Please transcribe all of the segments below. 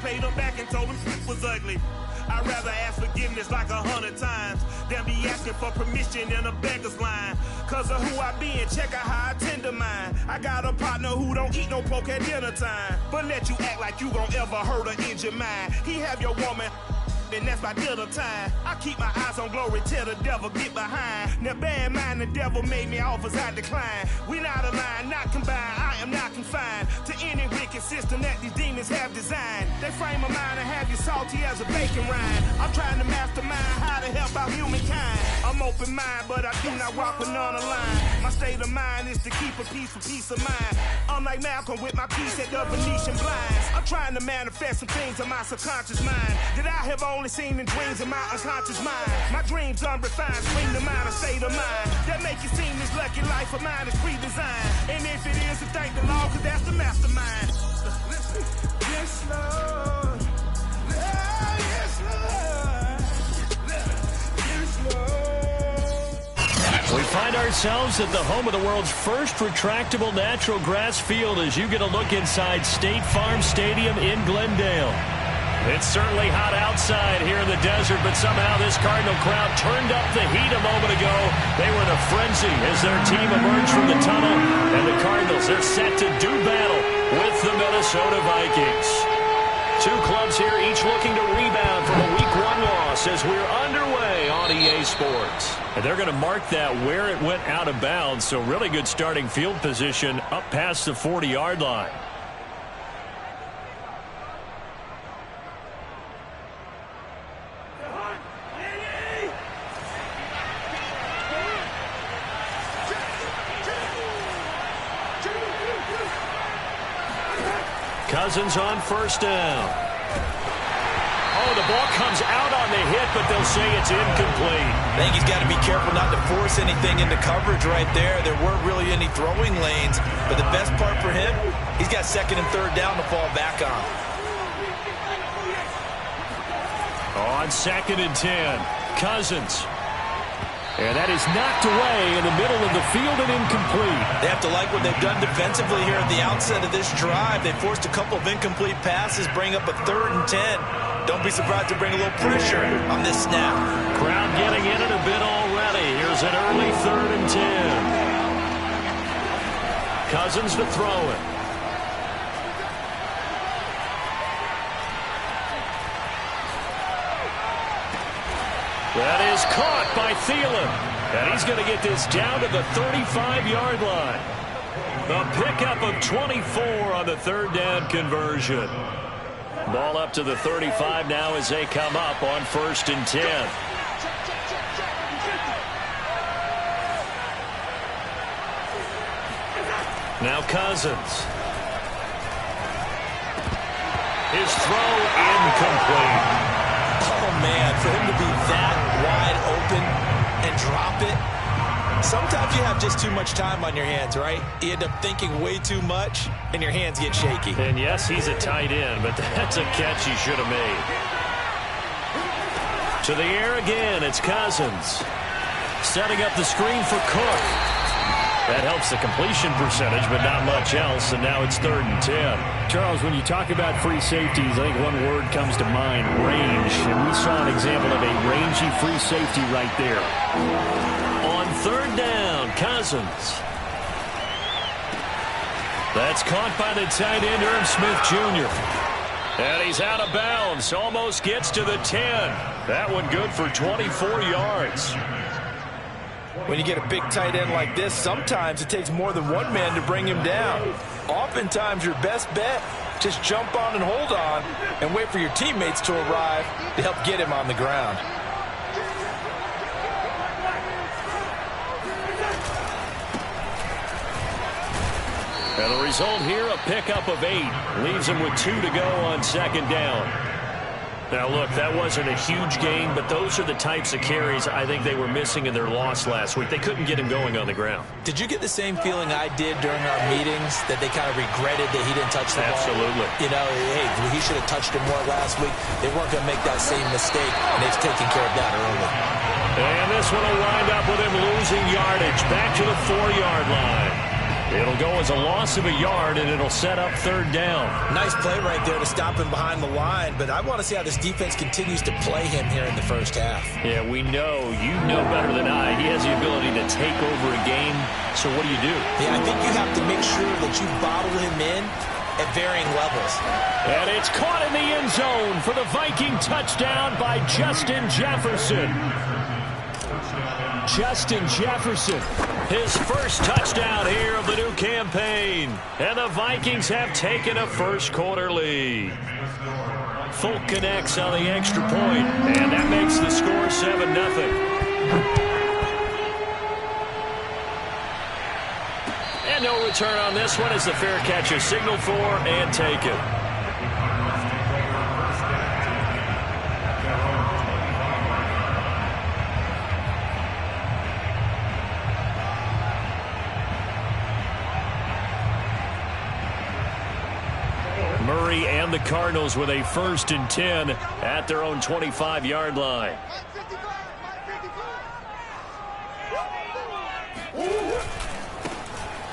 paid him back and told him was ugly. I'd rather ask forgiveness like 100 times than be asking for permission in a beggar's line. Cause of who I be and check out how I tend to mine. I got a partner who don't eat no pork at dinner time, but let you act like you gon' ever hurt or injure mine. He have your woman, and that's my dinner time. I keep my eyes on glory till the devil get behind. Now bear in mind the devil made me offers I decline. We not aligned, not combined, I am not confined to any wicked system that these demons have designed. They frame a mind and have you salty as a bacon rind. I'm trying to mastermind how to help out humankind. I'm open mind, but I do not walk with none aligned. My state of mind is to keep a peace of mind. Unlike Malcolm with my peace at the Venetian blinds. I'm trying to manifest some things in my subconscious mind that I have only seen in dreams in my unconscious mind. My dreams unrefined, spring to mind, a state of mind that make it seem this lucky life of mine is pre-designed. And if it is, to thank the Lord, cause that's the mastermind. Yes, Lord. Yes, Lord. Yes, Lord. We find ourselves at the home of the world's first retractable natural grass field as you get a look inside State Farm Stadium in Glendale. It's certainly hot outside here in the desert, but somehow this Cardinal crowd turned up the heat a moment ago. They were in a frenzy as their team emerged from the tunnel, and the Cardinals are set to do battle with the Minnesota Vikings. Two clubs here, each looking to rebound from a Week 1 loss as we're underway on EA Sports. And they're going to mark that where it went out of bounds, so really good starting field position up past the 40-yard line. Cousins on first down. Oh, the ball comes out on the hit, but they'll say it's incomplete. I think he's got to be careful not to force anything into coverage right there. There weren't really any throwing lanes, but the best part for him, he's got second and third down to fall back on. On second and 10, Cousins. And that is knocked away in the middle of the field and incomplete. They have to like what they've done defensively here at the outset of this drive. They forced a couple of incomplete passes, bring up a third and 10. Don't be surprised to bring a little pressure on this snap. Crowd getting in it a bit already. Here's an early third and 10. Cousins to throw it. That is caught by Thielen. And he's going to get this down to the 35-yard line. The pickup of 24 on the third down conversion. Ball up to the 35 now as they come up on first and 10. Now Cousins. His throw incomplete. Oh, man, for him to be that wide open and drop it. Sometimes you have just too much time on your hands, right? You end up thinking way too much, and your hands get shaky. And yes, he's a tight end, but that's a catch he should have made. To the air again, it's Cousins. Setting up the screen for Cook. That helps the completion percentage, but not much else, and now it's third and 10. Charles, when you talk about free safeties, I think one word comes to mind, range. And we saw an example of a rangy free safety right there. On third down, Cousins. That's caught by the tight end, Irv Smith Jr. And he's out of bounds, almost gets to the 10. That one good for 24 yards. When you get a big tight end like this, sometimes it takes more than one man to bring him down. Oftentimes, your best bet, just jump on and hold on and wait for your teammates to arrive to help get him on the ground. And the result here, a pickup of 8. Leaves him with 2 to go on second down. Now, look, that wasn't a huge gain, but those are the types of carries I think they were missing in their loss last week. They couldn't get him going on the ground. Did you get the same feeling I did during our meetings, that they kind of regretted that he didn't touch the ball? Absolutely. You know, hey, he should have touched him more last week. They weren't going to make that same mistake, and they've taken care of that early. And this one will wind up with him losing yardage back to the 4-yard line. It'll go as a loss of a yard, and it'll set up third down. Nice play right there to stop him behind the line, but I want to see how this defense continues to play him here in the first half. Yeah, we know. You know better than I. He has the ability to take over a game, so what do you do? Yeah, I think you have to make sure that you bottle him in at varying levels. And it's caught in the end zone for the Viking touchdown by Justin Jefferson. Justin Jefferson, his first touchdown here of the new campaign. And the Vikings have taken a first quarter lead. Folk connects on the extra point, and that makes the score 7-0. And no return on this one as the fair catch is signaled for and taken. Murray and the Cardinals with a 1st and 10 at their own 25-yard line.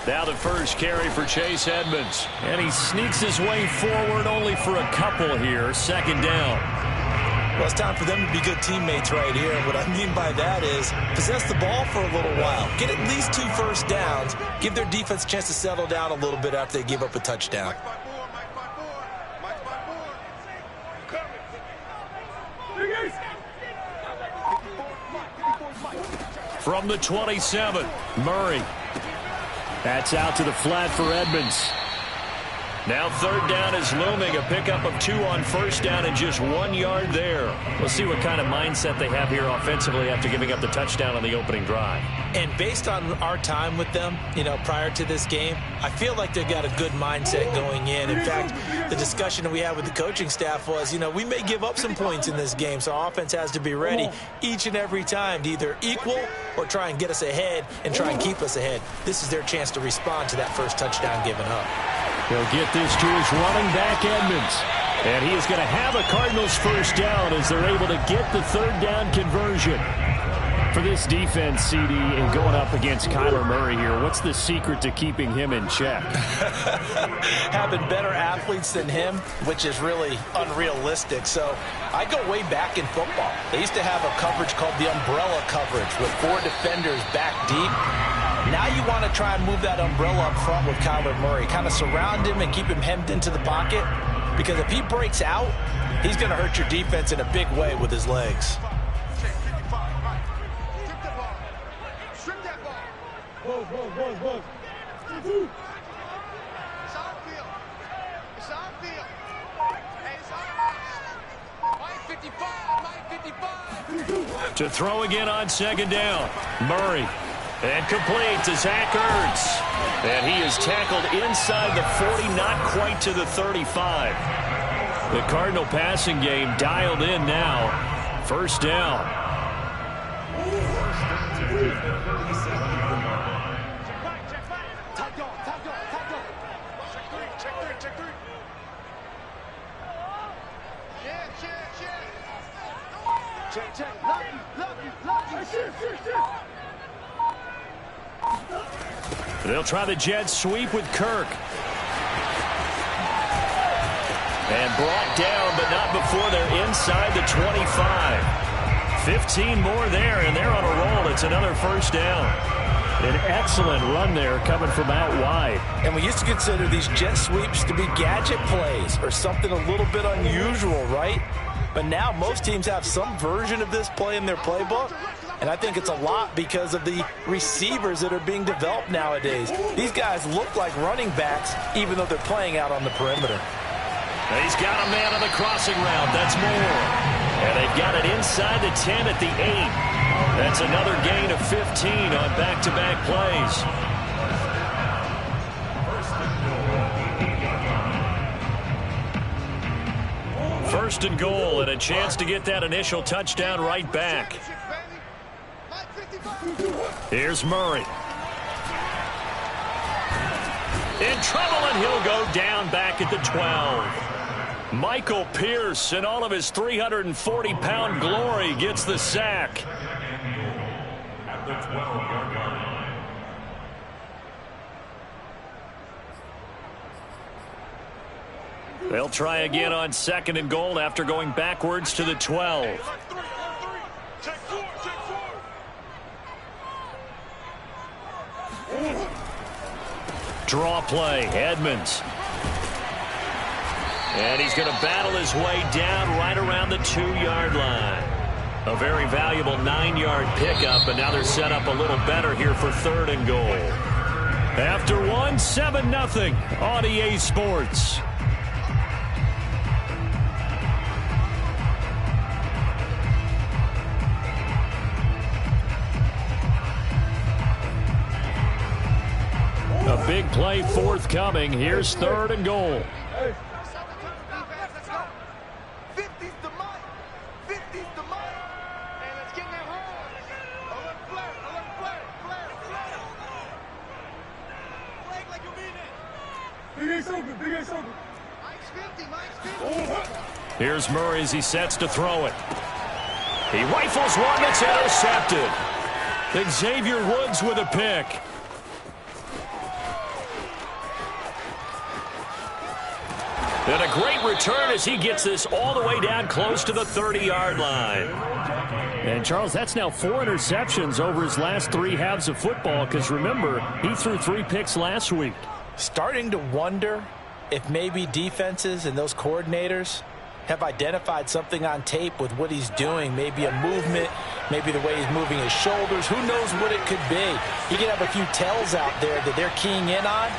Now the first carry for Chase Edmonds. And he sneaks his way forward only for a couple here. 2nd down. Well, it's time for them to be good teammates right here. And what I mean by that is possess the ball for a little while. Get at least 2 first downs. Give their defense a chance to settle down a little bit after they give up a touchdown. From the 27, Murray. That's out to the flat for Edmonds. Now 3rd down is looming. A pickup of 2 on 1st down and just 1 yard there. We'll see what kind of mindset they have here offensively after giving up the touchdown on the opening drive. And based on our time with them, prior to this game, I feel like they've got a good mindset going in. In fact, the discussion that we had with the coaching staff was, we may give up some points in this game, so our offense has to be ready each and every time to either equal or try and get us ahead and try and keep us ahead. This is their chance to respond to that first touchdown given up. He'll get this to his running back, Edmonds. And he is going to have a Cardinals first down as they're able to get the 3rd down conversion. For this defense, CD, and going up against Kyler Murray here, what's the secret to keeping him in check? Having better athletes than him, which is really unrealistic. So I go way back in football. They used to have a coverage called the umbrella coverage with 4 defenders back deep. Now you want to try and move that umbrella up front with Kyler Murray. Kind of surround him and keep him hemmed into the pocket. Because if he breaks out, he's going to hurt your defense in a big way with his legs. To throw again on 2nd down. Murray. And complete to Zach Ertz. And he is tackled inside the 40, not quite to the 35. The Cardinal passing game dialed in now. 1st down. They'll try the jet sweep with Kirk. And brought down, but not before they're inside the 25. 15 more there, and they're on a roll. It's another 1st down. An excellent run there coming from out wide. And we used to consider these jet sweeps to be gadget plays or something a little bit unusual, right? But now most teams have some version of this play in their playbook. And I think it's a lot because of the receivers that are being developed nowadays. These guys look like running backs even though they're playing out on the perimeter. He's got a man on the crossing route. That's more. And they've got it inside the 10 at the 8. That's another gain of 15 on back-to-back plays. First and goal, and a chance to get that initial touchdown right back. Here's Murray. In trouble, and he'll go down back at the 12. Michael Pierce, in all of his 340-pound glory, gets the sack. At the 12-yard line. They'll try again on 2nd and goal after going backwards to the 12. Draw play, Edmonds. And he's going to battle his way down right around the 2-yard line. A very valuable 9-yard pickup, and now they're set up a little better here for 3rd and goal. After 1, 7-0 on EA Sports. A big play forthcoming. Here's 3rd and goal. Here's Murray as he sets to throw it. He rifles one that's intercepted. Xavier Woods with a pick. And a great return as he gets this all the way down close to the 30-yard line. And, Charles, that's now 4 interceptions over his last 3 halves of football, because, remember, he threw 3 picks last week. Starting to wonder if maybe defenses and those coordinators have identified something on tape with what he's doing. Maybe a movement, maybe the way he's moving his shoulders. Who knows what it could be? He could have a few tells out there that they're keying in on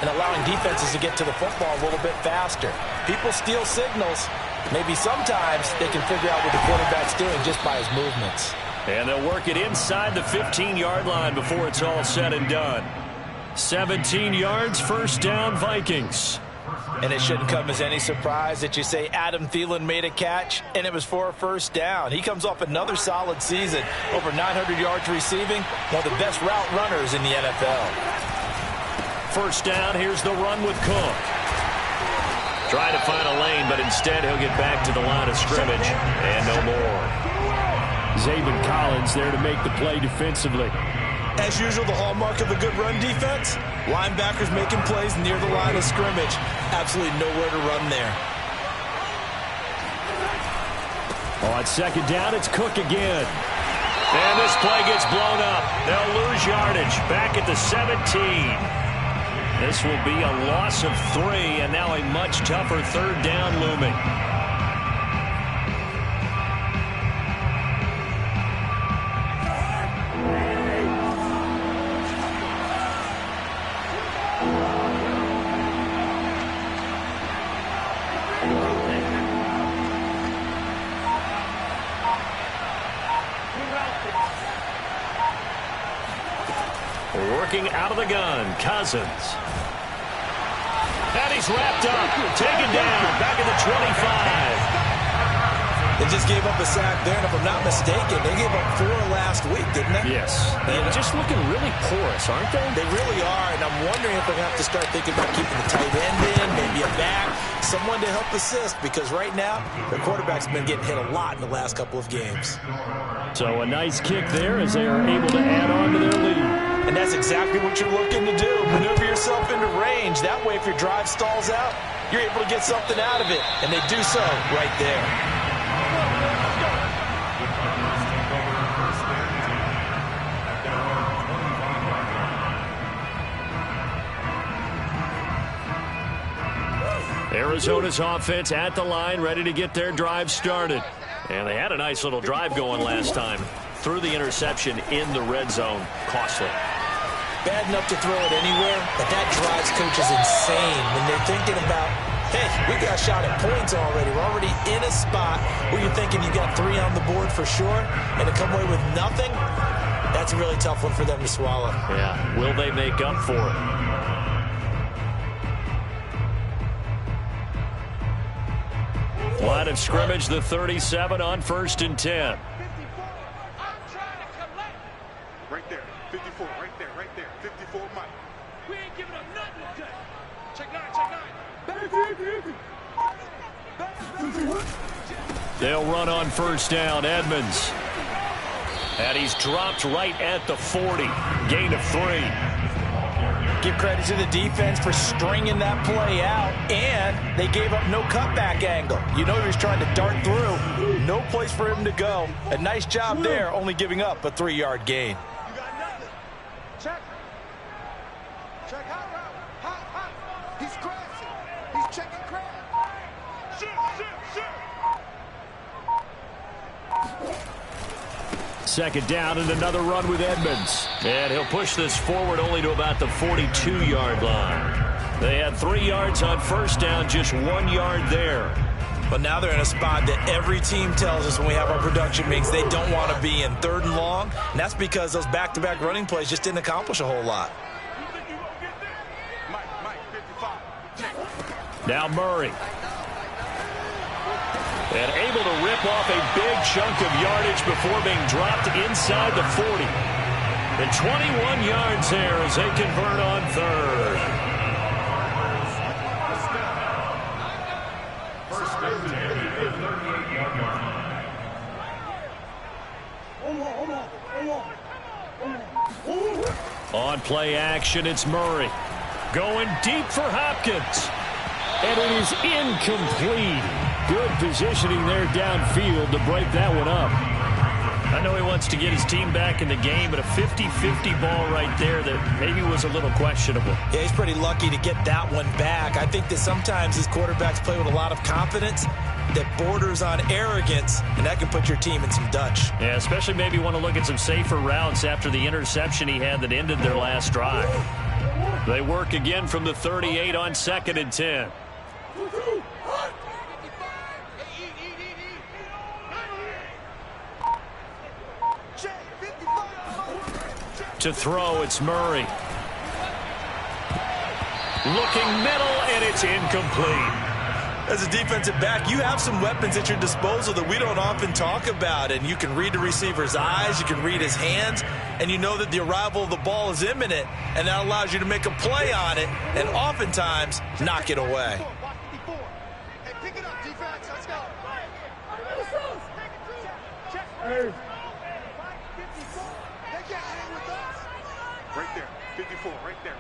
and allowing defenses to get to the football a little bit faster. People steal signals. Maybe sometimes they can figure out what the quarterback's doing just by his movements. And they'll work it inside the 15-yard line before it's all said and done. 17 yards, 1st down, Vikings. And it shouldn't come as any surprise that you say Adam Thielen made a catch, and it was for a 1st down. He comes off another solid season, over 900 yards receiving, one of the best route runners in the NFL. 1st down, here's the run with Cook. Try to find a lane, but instead he'll get back to the line of scrimmage, and no more. Zaven Collins there to make the play defensively. As usual, the hallmark of a good run defense, linebackers making plays near the line of scrimmage. Absolutely nowhere to run there. On 2nd down, it's Cook again. And this play gets blown up. They'll lose yardage back at the 17. This will be a loss of 3, and now a much tougher 3rd down looming. Working out of the gun, Cousins. And he's wrapped up, taken down, back at the 25. They just gave up a sack there, and if I'm not mistaken, they gave up 4 last week, didn't they? Yes. And just looking really porous, aren't they? They really are, and I'm wondering if they're going to have to start thinking about keeping the tight end in, maybe a back, someone to help assist, because right now, their quarterback's been getting hit a lot in the last couple of games. So a nice kick there as they are able to add on to their lead. And that's exactly what you're looking to do. Maneuver yourself into range. That way, if your drive stalls out, you're able to get something out of it. And they do so right there. Arizona's offense at the line, ready to get their drive started. And they had a nice little drive going last time. Threw the interception in the red zone. Costly. Bad enough to throw it anywhere, but that drives coaches insane when they're thinking about, hey, we got a shot at points already. We're already in a spot where you're thinking you got 3 on the board for sure, and to come away with nothing, that's a really tough one for them to swallow. Yeah, will they make up for it? Line of scrimmage, the 37 on 1st and 10. Right there, 54, right there, 54, Mike. We ain't giving up nothing today. Check 9. They'll run on 1st down, Edmonds. And he's dropped right at the 40. Gain of 3. Give credit to the defense for stringing that play out, and they gave up no cutback angle. You know he was trying to dart through. No place for him to go. A nice job there, only giving up a 3-yard gain. You got nothing. Check. Check hot route. Hot. He's crashing. He's checking crash. Shoot. Second down and another run with Edmonds. And he'll push this forward only to about the 42-yard line. They had 3 yards on first down, just 1 yard there. But now they're in a spot that every team tells us when we have our production meetings they don't want to be in, 3rd and long. And that's because those back-to-back running plays just didn't accomplish a whole lot. Mike, 55. Now Murray. And able to rip off a big chunk of yardage before being dropped inside the 40. And 21 yards there as they convert on 3rd. On play action, it's Murray. Going deep for Hopkins. And it is incomplete. Good positioning there downfield to break that one up. I know he wants to get his team back in the game, but a 50-50 ball right there that maybe was a little questionable. Yeah, he's pretty lucky to get that one back. I think that sometimes these quarterbacks play with a lot of confidence that borders on arrogance, and that can put your team in some Dutch. Yeah, especially maybe want to look at some safer routes after the interception he had that ended their last drive. They work again from the 38 on 2nd and 10. To throw, it's Murray. Looking middle, and it's incomplete. As a defensive back, you have some weapons at your disposal that we don't often talk about, and you can read the receiver's eyes, you can read his hands, and you know that the arrival of the ball is imminent, and that allows you to make a play on it, and oftentimes knock it away. Hey, pick it up, defense. Let's go. Right there, 54, right there,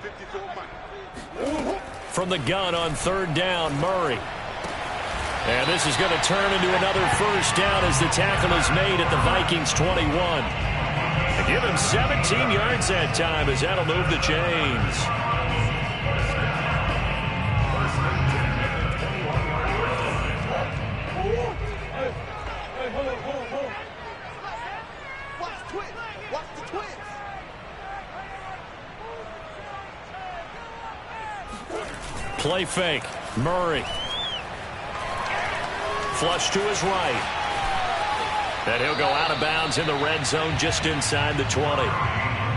54, Mike. From the gun on 3rd down, Murray. And this is going to turn into another first down as the tackle is made at the Vikings 21. They give him 17 yards that time as that'll move the chains. Play fake. Murray. Flush to his right. And he'll go out of bounds in the red zone just inside the 20.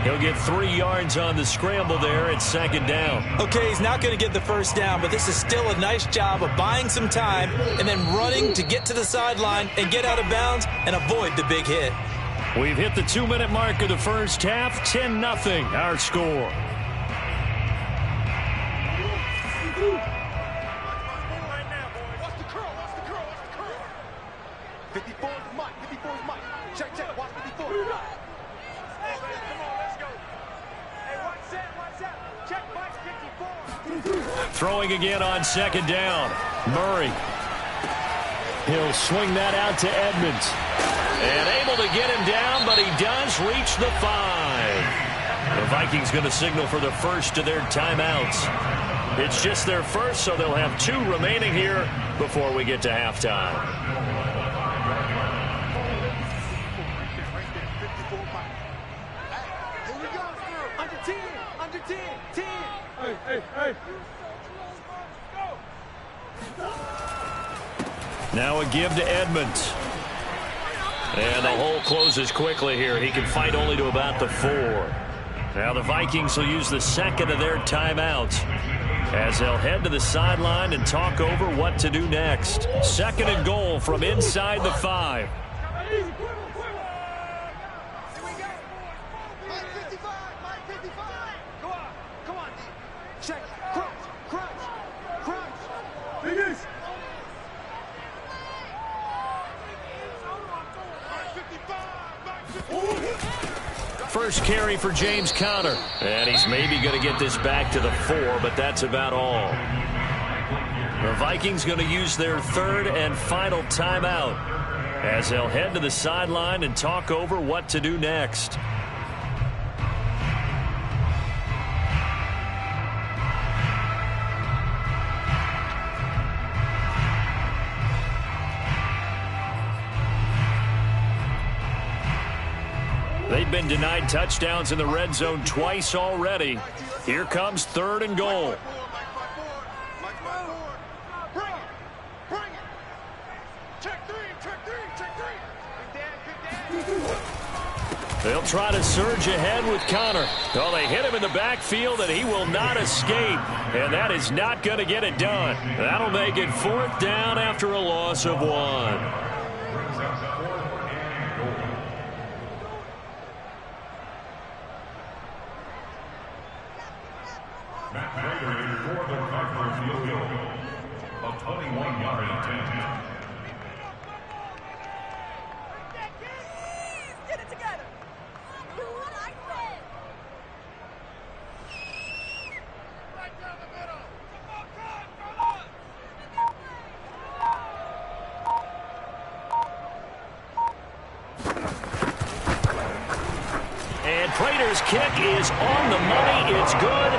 He'll get 3 yards on the scramble there at 2nd down. Okay, he's not going to get the first down, but this is still a nice job of buying some time and then running to get to the sideline and get out of bounds and avoid the big hit. We've hit the 2-minute mark of the first half. 10-0 our score. Throwing again on 2nd down. Murray. He'll swing that out to Edmonds. And able to get him down, but he does reach the 5. The Vikings going to signal for the first of their timeouts. It's just their first, so they'll have 2 remaining here before we get to halftime. Hey. Now a give to Edmonds. And the hole closes quickly here. He can fight only to about the 4. Now the Vikings will use the second of their timeouts as they'll head to the sideline and talk over what to do next. 2nd and goal from inside the 5. first carry for James Conner. And he's maybe going to get this back to the 4, but that's about all. The Vikings going to use their third and final timeout as they'll head to the sideline and talk over what to do next. They've been denied touchdowns in the red zone twice already. Here comes 3rd and goal. They'll try to surge ahead with Conner. Oh, they hit him in the backfield, and he will not escape. And that is not going to get it done. That'll make it 4th down after a loss of 1. A 21-yard attempt. Get it together. Right down the middle. Come on. And Prater's kick is on the money. It's good.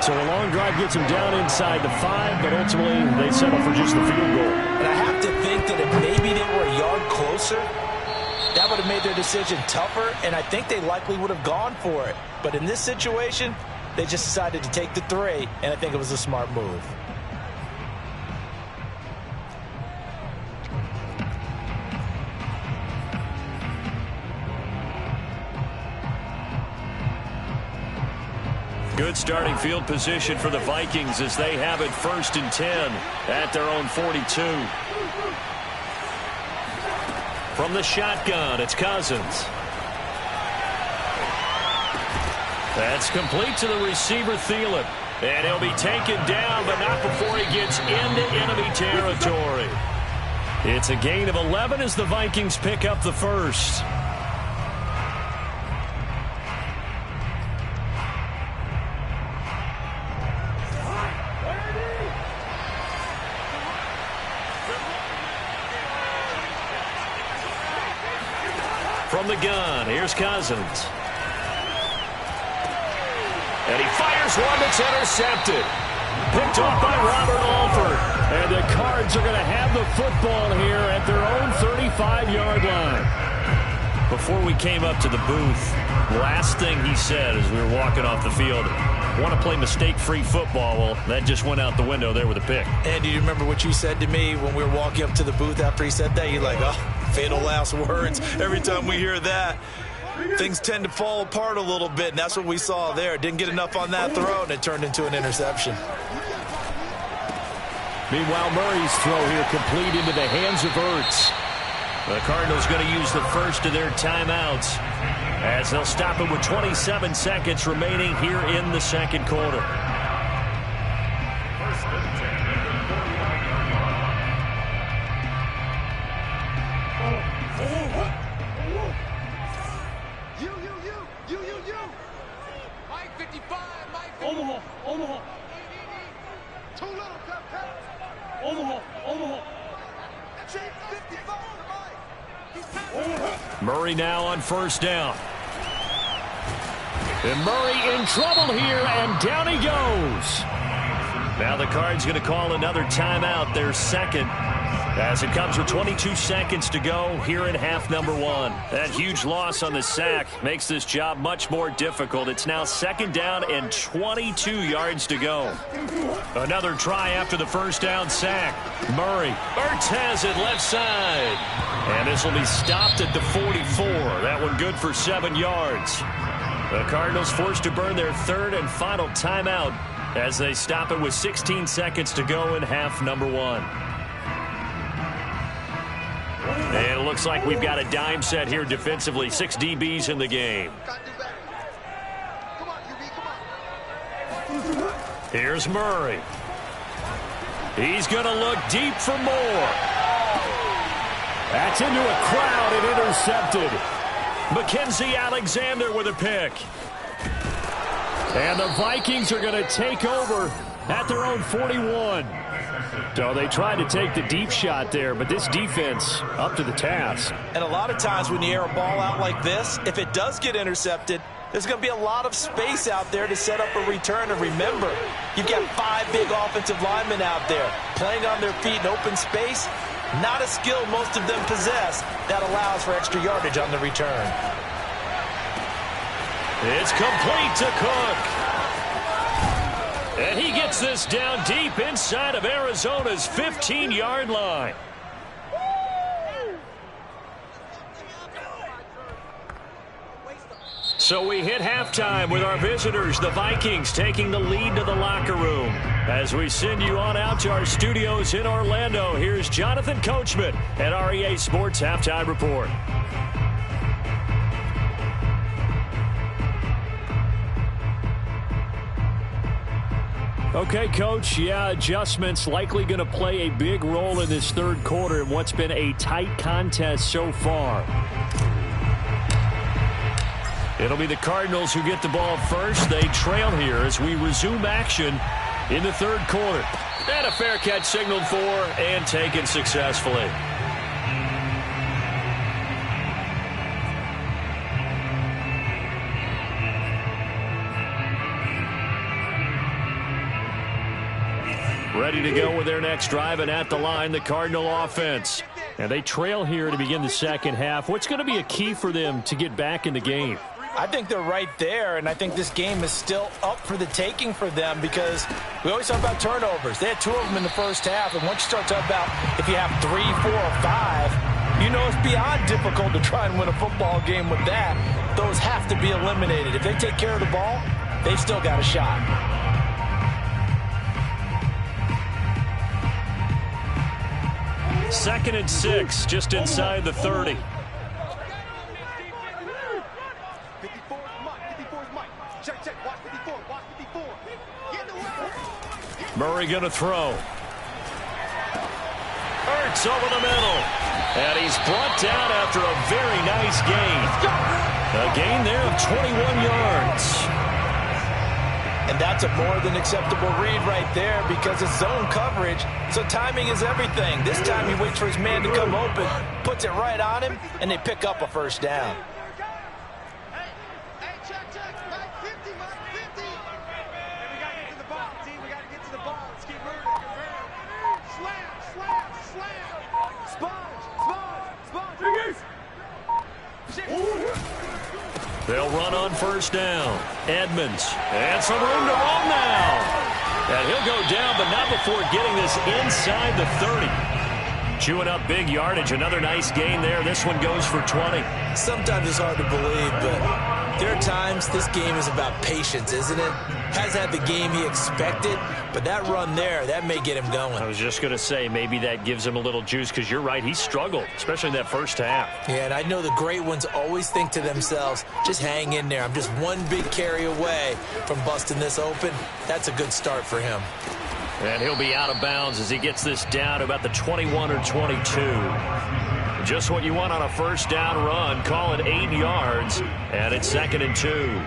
So a long drive gets them down inside the 5, but ultimately they settle for just the field goal. And I have to think that if maybe they were a yard closer, that would have made their decision tougher, and I think they likely would have gone for it. But in this situation, they just decided to take the 3, and I think it was a smart move. Good starting field position for the Vikings as they have it 1st and 10 at their own 42. From the shotgun, it's Cousins. That's complete to the receiver, Thielen. And he'll be taken down, but not before he gets into enemy territory. It's a gain of 11 as the Vikings pick up the first. From the gun, here's Cousins. And he fires one that's intercepted. Picked off by Robert Alford. And the Cards are going to have the football here at their own 35-yard line. Before we came up to the booth, last thing he said as we were walking off the field, want to play mistake-free football. Well, that just went out the window there with a pick. And do you remember what you said to me when we were walking up to the booth after he said that? You're like, oh, fatal last words. Every time we hear that, things tend to fall apart a little bit, and that's what we saw there. Didn't get enough on that throw, and it turned into an interception. Meanwhile, Murray's throw here complete into the hands of Ertz. The Cardinals going to use the first of their timeouts as they'll stop it with 27 seconds remaining here in the second quarter. Mike 55, Mike 55. Omaha. Too little, Omaha. Chief 55 to Mike. Murray now on first down. And Murray in trouble here, and down he goes. Now the Cards going to call another timeout, their second, as it comes with 22 seconds to go here in half number 1. That huge loss on the sack makes this job much more difficult. It's now second down and 22 yards to go. Another try after the first down sack. Murray. Ertz has it left side. And this will be stopped at the 44. That one good for 7 yards. The Cardinals forced to burn their third and final timeout as they stop it with 16 seconds to go in half number 1. And it looks like we've got a dime set here defensively. 6 DBs in the game. Here's Murray. He's going to look deep for more. That's into a crowd and intercepted. Mackenzie Alexander with a pick. And the Vikings are going to take over at their own 41. So they tried to take the deep shot there, but this defense up to the task. And a lot of times when you air a ball out like this, if it does get intercepted, there's going to be a lot of space out there to set up a return. And remember, you've got 5 big offensive linemen out there playing on their feet in open space. Not a skill most of them possess that allows for extra yardage on the return. It's complete to Cook. And he gets this down deep inside of Arizona's 15-yard line. So we hit halftime with our visitors, the Vikings, taking the lead to the locker room. As we send you on out to our studios in Orlando, here's Jonathan Coachman at REA Sports Halftime Report. Okay, Coach, adjustments likely going to play a big role in this third quarter in what's been a tight contest so far. It'll be the Cardinals who get the ball first. They trail here as we resume action in the third quarter. And a fair catch signaled for and taken successfully. Ready to go with their next drive, and at the line, the Cardinal offense. And they trail here to begin the second half. What's going to be a key for them to get back in the game? I think they're right there, and I think this game is still up for the taking for them because we always talk about turnovers. They had 2 of them in the first half, and once you start talking about if you have 3, 4, or 5, you know it's beyond difficult to try and win a football game with that. Those have to be eliminated. If they take care of the ball, they've still got a shot. Second and 6, just inside the 30. Murray going to throw. Hurts over the middle. And he's brought down after a very nice gain. A gain there of 21 yards. And that's a more than acceptable read right there because it's zone coverage, so timing is everything. This time he waits for his man to come open, puts it right on him, and they pick up a first down. They'll run on first down. Edmonds. And some room to roam now. And he'll go down, but not before getting this inside the 30. Chewing up big yardage. Another nice gain there. This one goes for 20. Sometimes it's hard to believe, but there are times this game is about patience, isn't it? Hasn't had the game he expected, but that run there, that may get him going. I was just going to say, maybe that gives him a little juice, because you're right, he struggled, especially in that first half. Yeah, and I know the great ones always think to themselves, just hang in there. I'm just one big carry away from busting this open. That's a good start for him. And he'll be out of bounds as he gets this down to about the 21 or 22. Just what you want on a first down run. Call it 8 yards, and it's 2nd and 2.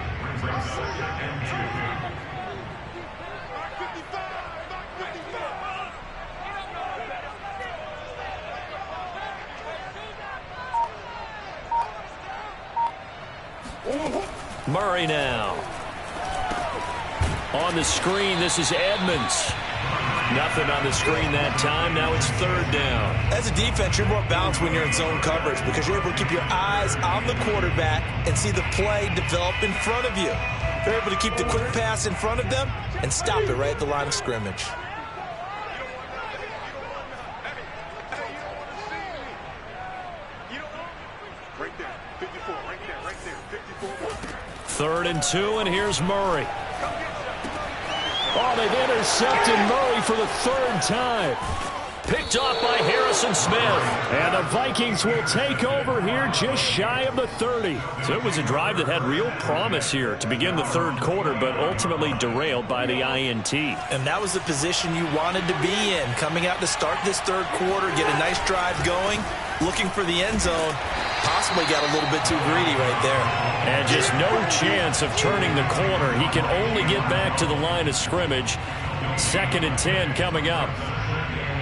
Murray now. On the screen, this is Edmonds. Nothing on the screen that time. Now it's 3rd down. As a defense, you're more balanced when you're in zone coverage because you're able to keep your eyes on the quarterback and see the play develop in front of you. You're able to keep the quick pass in front of them and stop it right at the line of scrimmage. Right there, 54, right there, 54. 3rd and 2, and here's Murray. Oh, they've intercepted Murray for the 3rd time. Picked off by Harrison Smith. And the Vikings will take over here just shy of the 30. So it was a drive that had real promise here to begin the 3rd quarter, but ultimately derailed by the INT. And that was the position you wanted to be in. Coming out to start this 3rd quarter, get a nice drive going, looking for the end zone. Possibly got a little bit too greedy right there. And just no chance of turning the corner. He can only get back to the line of scrimmage. 2nd and 10 coming up.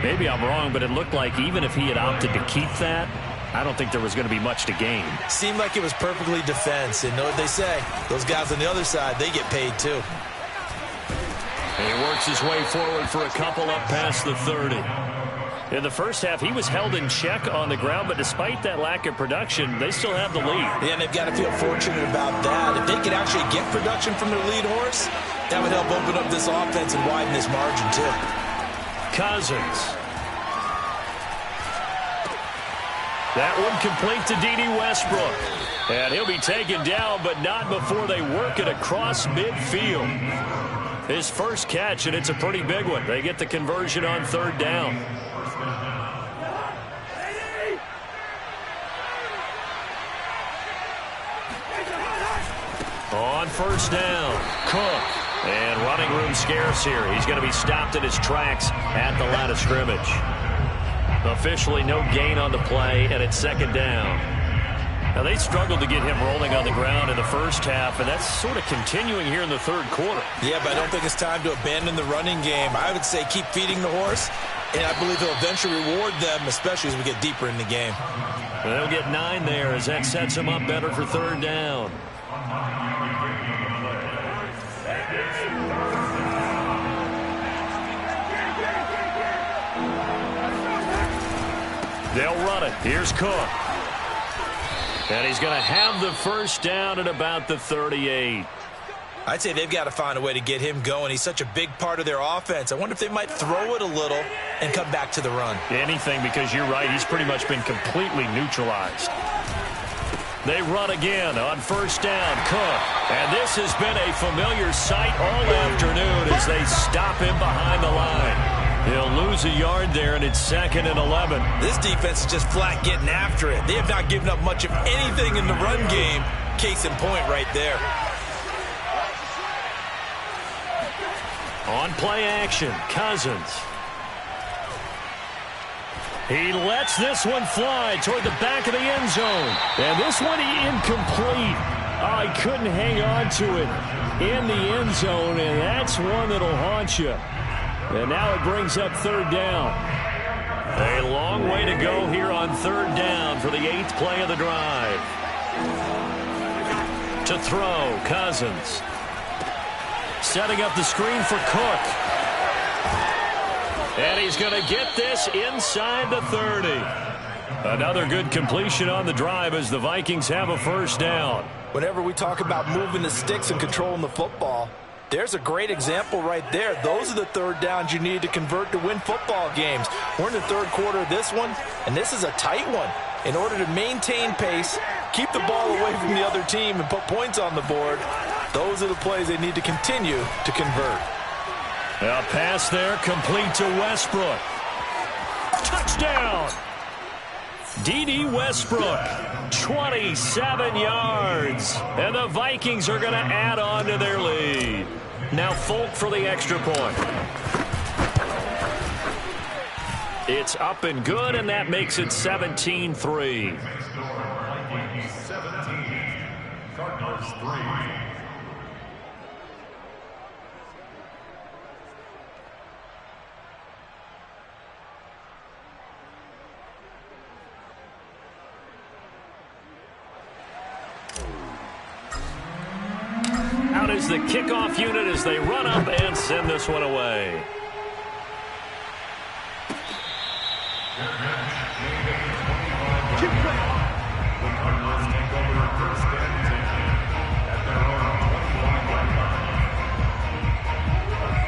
Maybe I'm wrong, but it looked like even if he had opted to keep that, I don't think there was going to be much to gain. Seemed like it was perfectly defense. And know what they say? Those guys on the other side, they get paid too. And he works his way forward for a couple up past the 30. In the first half, he was held in check on the ground, but despite that lack of production, they still have the lead. Yeah, and they've got to feel fortunate about that. If they could actually get production from their lead horse, that would help open up this offense and widen this margin too. Cousins. That one complete to D.D. Westbrook. And he'll be taken down, but not before they work it across midfield. His first catch, and it's a pretty big one. They get the conversion on 3rd down. On 1st down, Cook. And running room scarce here. He's going to be stopped in his tracks at the line of scrimmage. Officially no gain on the play, and it's 2nd down. Now, they struggled to get him rolling on the ground in the first half, and that's sort of continuing here in the 3rd quarter. Yeah, but I don't think it's time to abandon the running game. I would say keep feeding the horse, and I believe he'll eventually reward them, especially as we get deeper in the game. And they'll get 9 there as that sets them up better for 3rd down. They'll run it. Here's Cook. And he's going to have the first down at about the 38. I'd say they've got to find a way to get him going. He's such a big part of their offense. I wonder if they might throw it a little and come back to the run. Anything, because you're right. He's pretty much been completely neutralized. They run again on 1st down. Cook. And this has been a familiar sight all afternoon as they stop him behind the line. He'll lose a yard there, and it's 2nd and 11. This defense is just flat getting after it. They have not given up much of anything in the run game. Case in point right there. On play action, Cousins. He lets this one fly toward the back of the end zone. And this one incomplete. Oh, he couldn't hang on to it in the end zone, and that's one that'll haunt you. And now it brings up 3rd down. A long way to go here on 3rd down for the 8th play of the drive. To throw, Cousins. Setting up the screen for Cook. And he's going to get this inside the 30. Another good completion on the drive as the Vikings have a 1st down. Whenever we talk about moving the sticks and controlling the football, there's a great example right there. Those are the 3rd downs you need to convert to win football games. We're in the 3rd quarter of this one, and this is a tight one. In order to maintain pace, keep the ball away from the other team, and put points on the board, those are the plays they need to continue to convert. A pass there complete to Westbrook. Touchdown! D.D. Westbrook, 27 yards. And the Vikings are going to add on to their lead. Now Folk for the extra point. It's up and good, and that makes it 17-3. 17, Cardinals 3. Out is the kickoff unit as they run up and send this one away.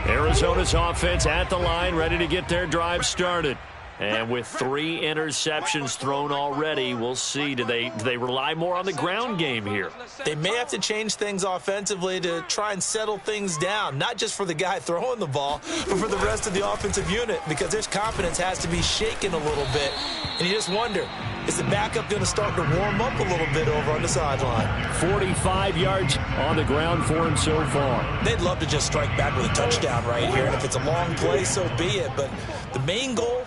Arizona's offense at the line, ready to get their drive started. And with 3 interceptions thrown already, we'll see. Do they rely more on the ground game here? They may have to change things offensively to try and settle things down, not just for the guy throwing the ball, but for the rest of the offensive unit, because their confidence has to be shaken a little bit. And you just wonder, is the backup going to start to warm up a little bit over on the sideline? 45 yards on the ground for him so far. They'd love to just strike back with a touchdown right here, and if it's a long play, so be it. But the main goal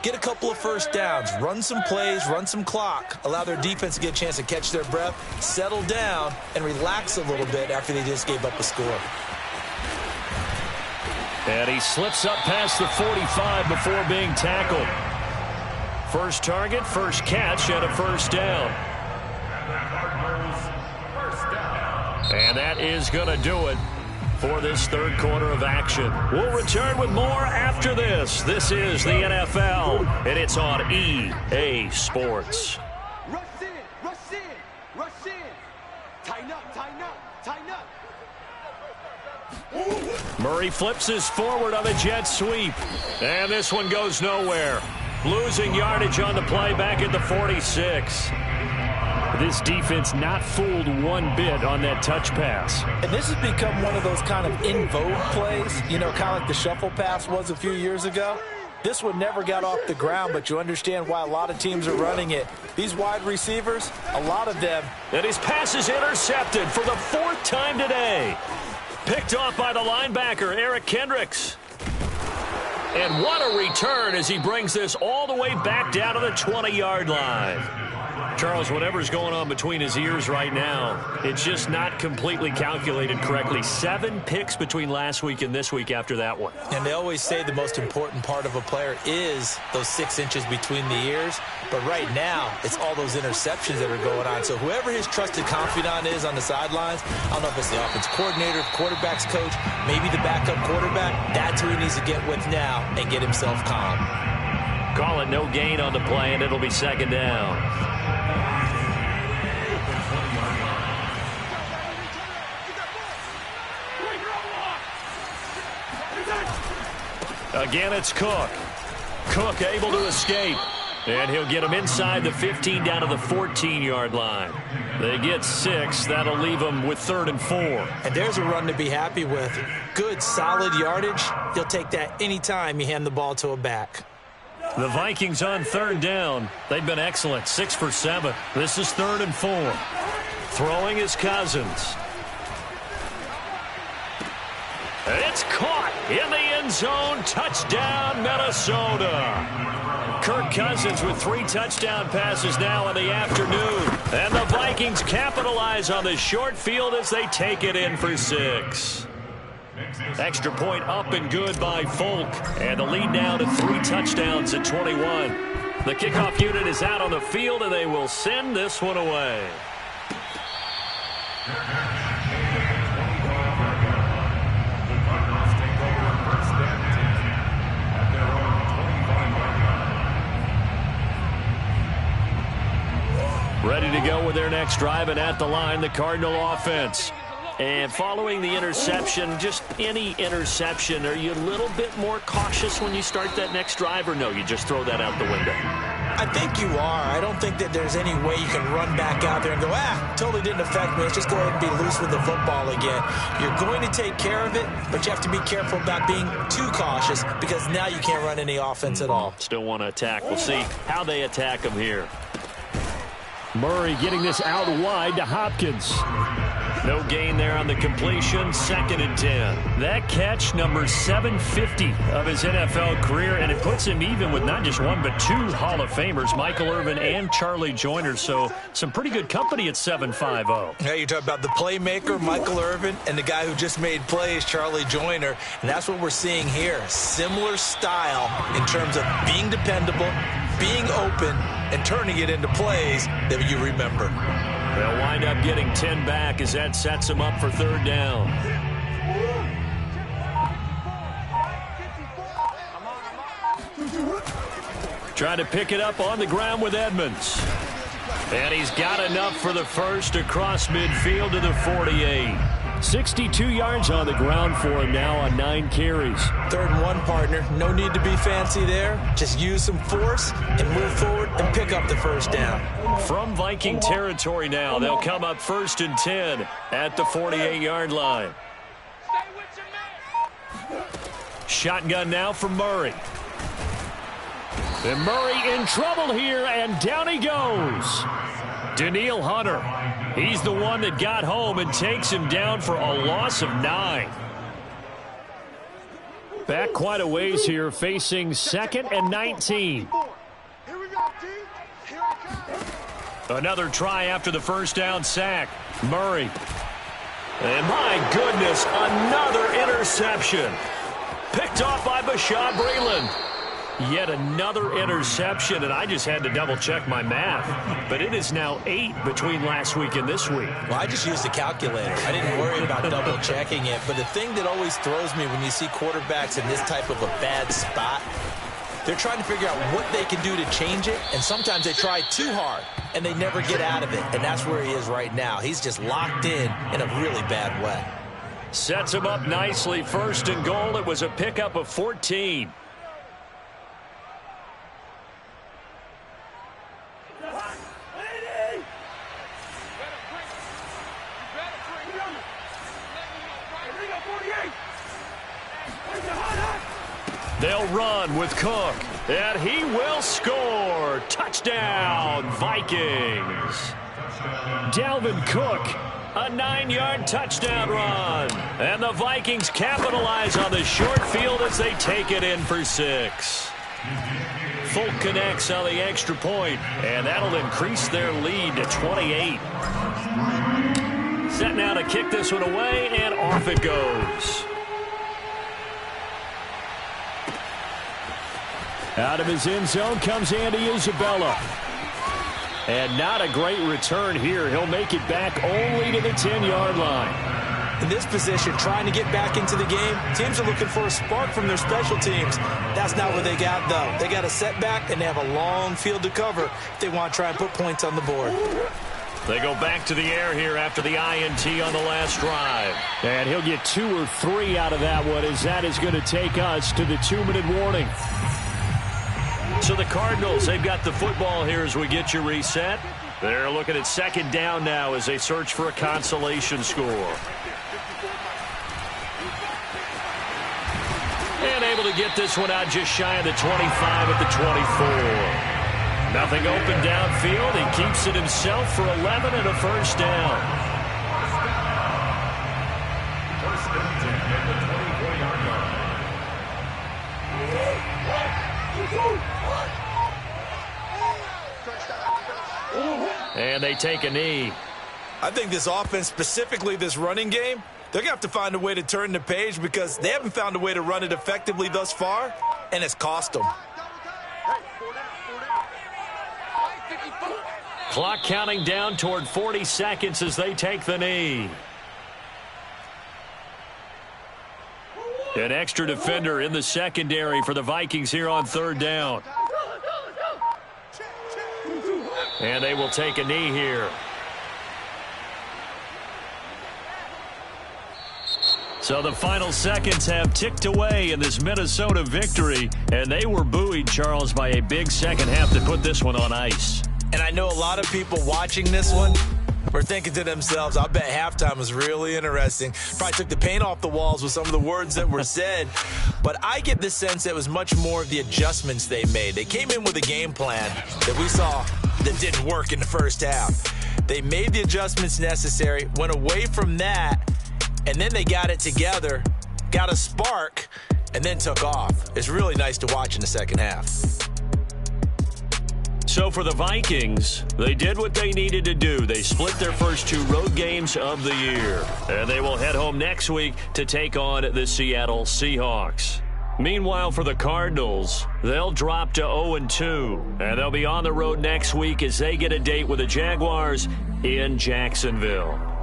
get a couple of first downs, run some plays, run some clock, allow their defense to get a chance to catch their breath, settle down, and relax a little bit after they just gave up a score. And he slips up past the 45 before being tackled. First target, first catch, and a first down. And that is going to do it for this third quarter of action. We'll return with more after this. This is the NFL, and it's on EA Sports. Rush in, rush in, rush in. Tighten up, tighten up, tighten up. Murray flips his forward on the jet sweep. And this one goes nowhere. Losing yardage on the play back at the 46. This defense not fooled one bit on that touch pass. And this has become one of those kind of in vogue plays, you know, kind of like the shuffle pass was a few years ago. This one never got off the ground, but you understand why a lot of teams are running it. These wide receivers, a lot of them. And his pass is intercepted for the fourth time today. Picked off by the linebacker, Eric Kendricks. And what a return as he brings this all the way back down to the 20-yard line. Charles, whatever's going on between his ears right now, it's just not completely calculated correctly. 7 picks between last week and this week after that one. And they always say the most important part of a player is those 6 inches between the ears. But right now, it's all those interceptions that are going on. So whoever his trusted confidant is on the sidelines, I don't know if it's the offense coordinator, quarterback's coach, maybe the backup quarterback, that's who he needs to get with now and get himself calm. Call it no gain on the play, and it'll be second down. Again, it's Cook. Cook able to escape. And he'll get him inside the 15 down to the 14-yard line. They get 6. That'll leave them with 3rd and 4. And there's a run to be happy with. Good, solid yardage. He'll take that anytime you hand the ball to a back. The Vikings on 3rd down. They've been excellent. 6 for 7. This is 3rd and 4. Throwing is Cousins. It's caught in the end zone. Touchdown, Minnesota. Kirk Cousins with 3 touchdown passes now in the afternoon. And the Vikings capitalize on the short field as they take it in for 6. Extra point up and good by Folk. And the lead now to 3 touchdowns at 21. The kickoff unit is out on the field, and they will send this one away. Ready to go with their next drive, and at the line, the Cardinal offense. And following the interception, just any interception, are you a little bit more cautious when you start that next drive, or no, you just throw that out the window? I think you are. I don't think that there's any way you can run back out there and go, totally didn't affect me. Let's just go ahead and be loose with the football again. You're going to take care of it, but you have to be careful about being too cautious because now you can't run any offense at all. Still want to attack. We'll see how they attack them here. Murray getting this out wide to Hopkins. No gain there on the completion. 2nd and 10. That catch, number 750 of his NFL career, and it puts him even with not just 1 but 2 Hall of Famers, Michael Irvin and Charlie Joyner. So some pretty good company at 7.50. Yeah, you're talking about the playmaker, Michael Irvin, and the guy who just made plays, Charlie Joyner. And that's what we're seeing here. Similar style in terms of being dependable, being open, and turning it into plays that you remember. They'll wind up getting 10 back as that sets them up for 3rd down. Trying to pick it up on the ground with Edmonds. And he's got enough for the first across midfield to the 48. 62 yards on the ground for him now on 9 carries. 3rd and 1, partner. No need to be fancy there. Just use some force and move forward and pick up the first down. From Viking territory now, they'll come up 1st and 10 at the 48-yard line. Shotgun now from Murray. And Murray in trouble here, and down he goes. Danielle Hunter. He's the one that got home and takes him down for a loss of 9. Back quite a ways here, facing 2nd and 19. Here we go, T. Here I come. Another try after the first down sack. Murray. And my goodness, another interception. Picked off by Bashaud Breeland. Yet another interception, and I just had to double-check my math. But it is now 8 between last week and this week. Well, I just used a calculator. I didn't worry about double-checking it. But the thing that always throws me when you see quarterbacks in this type of a bad spot, they're trying to figure out what they can do to change it, and sometimes they try too hard, and they never get out of it. And that's where he is right now. He's just locked in a really bad way. Sets him up nicely. 1st and goal. It was a pickup of 14. They'll run with Cook, and he will score. Touchdown, Vikings. Dalvin Cook, a 9-yard touchdown run. And the Vikings capitalize on the short field as they take it in for 6. Folk connects on the extra point, and that'll increase their lead to 28. Set now to kick this one away, and off it goes. Out of his end zone comes Andy Isabella. And not a great return here. He'll make it back only to the 10-yard line. In this position, trying to get back into the game, teams are looking for a spark from their special teams. That's not what they got, though. They got a setback, and they have a long field to cover if they want to try and put points on the board. They go back to the air here after the INT on the last drive. And he'll get 2 or 3 out of that one, as that is going to take us to the 2-minute warning. So the Cardinals, they've got the football here as we get you reset. They're looking at 2nd down now as they search for a consolation score. And able to get this one out just shy of the 25 at the 24. Nothing open downfield. He keeps it himself for 11 and a first down. And they take a knee. I think this offense, specifically this running game, they're going to have to find a way to turn the page because they haven't found a way to run it effectively thus far, and it's cost them. Clock counting down toward 40 seconds as they take the knee. An extra defender in the secondary for the Vikings here on 3rd down. And they will take a knee here. So the final seconds have ticked away in this Minnesota victory, and they were buoyed, Charles, by a big second half to put this one on ice. And I know a lot of people watching this one were thinking to themselves, I bet halftime was really interesting. Probably took the paint off the walls with some of the words that were said. But I get the sense that it was much more of the adjustments they made. They came in with a game plan that we saw that didn't work in the first half. They made the adjustments necessary, went away from that, and then they got it together, got a spark, and then took off. It's really nice to watch in the second half. So for the Vikings, they did what they needed to do. They split their first 2 road games of the year. And they will head home next week to take on the Seattle Seahawks. Meanwhile, for the Cardinals, they'll drop to 0-2. And they'll be on the road next week as they get a date with the Jaguars in Jacksonville.